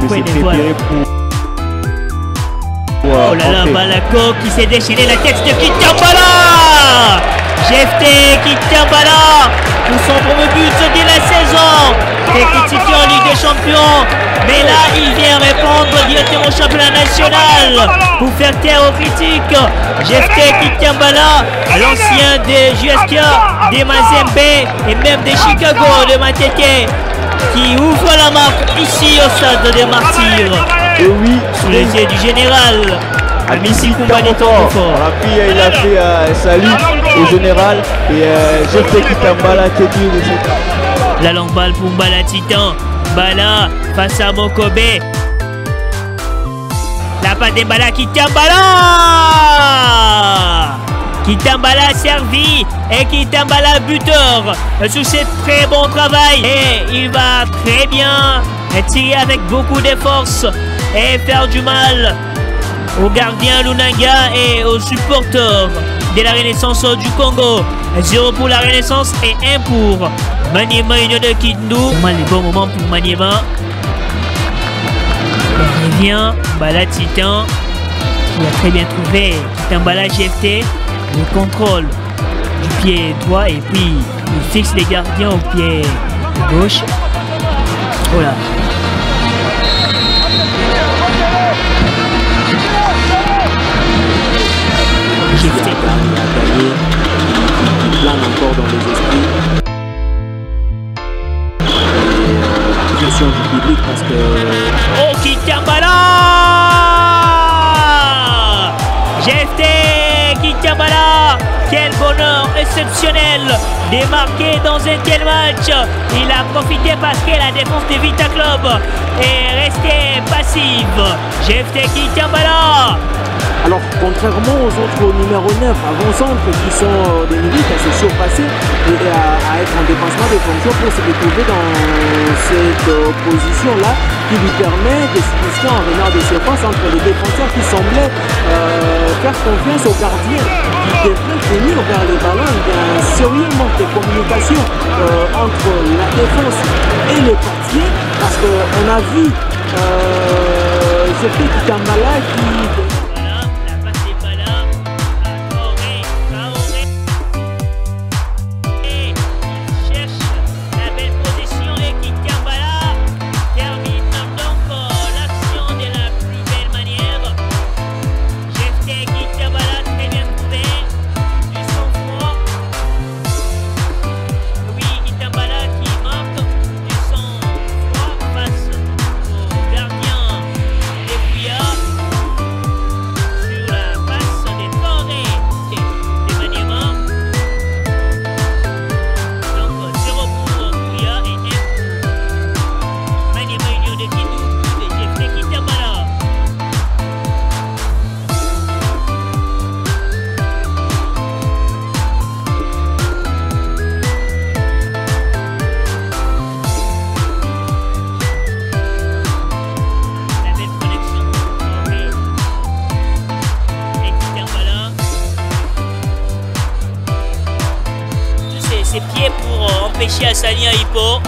de se préparer pour... Oh là là, Balako qui s'est déchaîné la tête de Kitambala. GFT Kitambala pour son premier but de la saison. Critiqué en Ligue des Champions, mais là il vient répondre directement au championnat national pour faire taire aux critiques. GFT Kitambala, l'ancien des JSK, des Mazembe et même des Chicago de Matete, qui ouvre la marque ici au stade des Martyrs. Et oui, sous les yeux du général. Amici Kumbanito. Il a fait un salut au général et GFT Kitambala qui est dur de cette... La longue balle pour Mbala Titan. Mbala face à Mokobe. La passe de Mbala Kitambala. Kitambala servi et Kitambala buteur. Sous ce très bon travail. Et il va très bien tirer avec beaucoup de force et faire du mal aux gardiens Lunanga et aux supporters de la Renaissance du Congo. 0 pour la Renaissance et 1 pour Maniema Union de Kindu. Vraiment les bons moments pour Maniema. Il revient, Mbala Titan. Il a très bien trouvé Kitambala GFT. Le contrôle du pied droit et puis il fixe les gardiens au pied gauche. Voilà. GFT. Il plane encore dans les esprits. Gestion du public parce que... Oh, Kitambala! GFT Kitambala! Quel bonheur exceptionnel de marquer dans un tel match. Il a profité parce que la défense de Vita Club est restée passive. GFT Kitambala! Alors, contrairement aux autres numéros 9 avant-centres qui sont des minutes à se surpasser et à être en dépassement des fonctions pour se retrouver dans cette position-là qui lui permet de se pousser en renard de surface entre les défenseurs qui semblaient faire confiance aux gardiens qui devraient venir vers les ballons. Il y a un sérieux manque de communication entre la défense et le quartier parce qu'on a vu GFT Kitambala qui... Ses pieds pour empêcher Asania Hippo.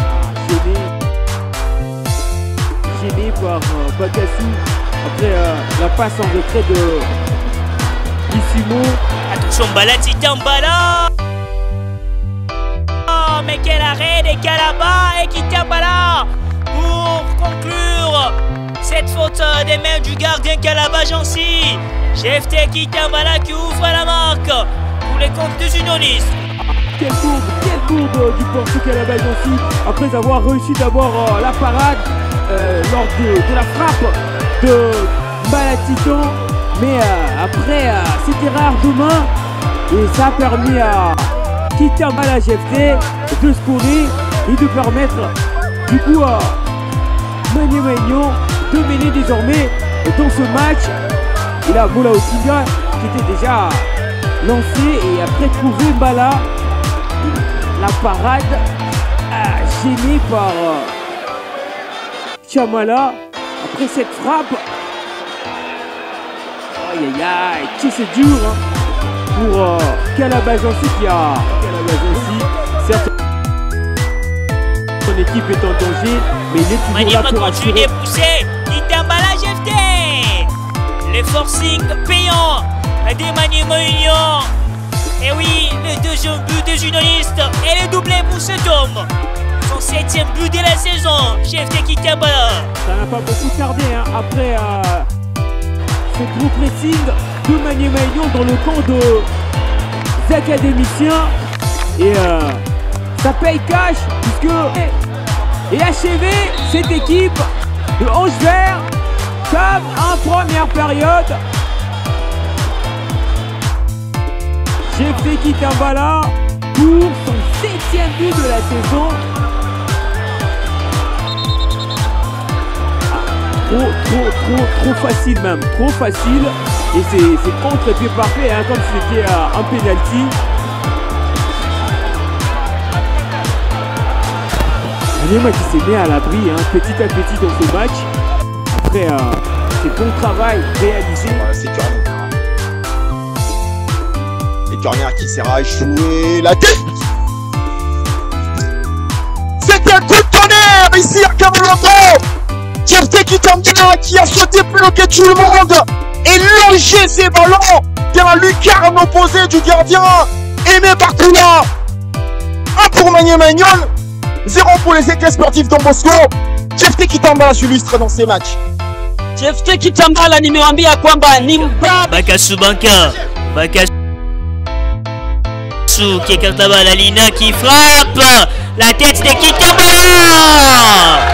Gêné par Bakassou après la passe en retrait de Issimo. Attention, Mbala Titan, Mbala. Oh, mais quel arrêt de Kalaba et Kitambala pour conclure cette faute des mains du gardien Kalaba Jancy. GFT Kitambala qui ouvre la marque pour les comptes des unionistes. Quelle bourde du Porto Kalaba Jancy après avoir réussi d'abord la parade lors de la frappe de Mbala Titan. Mais après, c'était rare demain et ça a permis à Kitambala GFT de scorer et de permettre du coup à Maniema Union de mener désormais dans ce match. Et là, Bola Otinga qui était déjà lancé et après trouvé Mbala. La parade gênée par Chamala après cette frappe. Aïe aïe aïe, que c'est dur hein, pour Kalaba Jancy qui a certes son équipe est en danger, mais il est toujours là pour assurer. Poussé, Kitambala GFT. Le forcing payant d'Emmanuel Union. Et oui, le deuxième but des journalistes et le doublé pour cet homme. Son 7e but de la saison, GFT Kitambala. Ça n'a pas beaucoup tardé hein, après ce gros pressing de Manuel Union dans le camp des académiciens. Et ça paye cash puisque et achevé cette équipe de Ange Vert comme en première période. GFT Kitambala pour son 7e but de la saison. Trop facile même, trop facile. Et c'est contre-pied parfait hein, comme si c'était un penalty. Maniema qui s'est mis à l'abri hein, petit à petit dans ce match. Après c'est bon travail réalisé. C'est Turner. Et Turner qui s'est échoué la tête. C'est un coup de tonnerre ici à Camolotto. GFT Kitambala qui a sauté bloquer tout le monde et longé ses ballons dans la lucarne opposée du gardien Aimé Bakula. 1 pour Maniema Union, 0 pour les équipes sportives Don Bosco. GFT Kitambala s'illustre dans ces matchs. GFT Kitambala nimewaambia kwamba ni mbaba. Bakasu Banka. Bakasu qui écarte la balle. Alina qui frappe. La tête de Kitambala.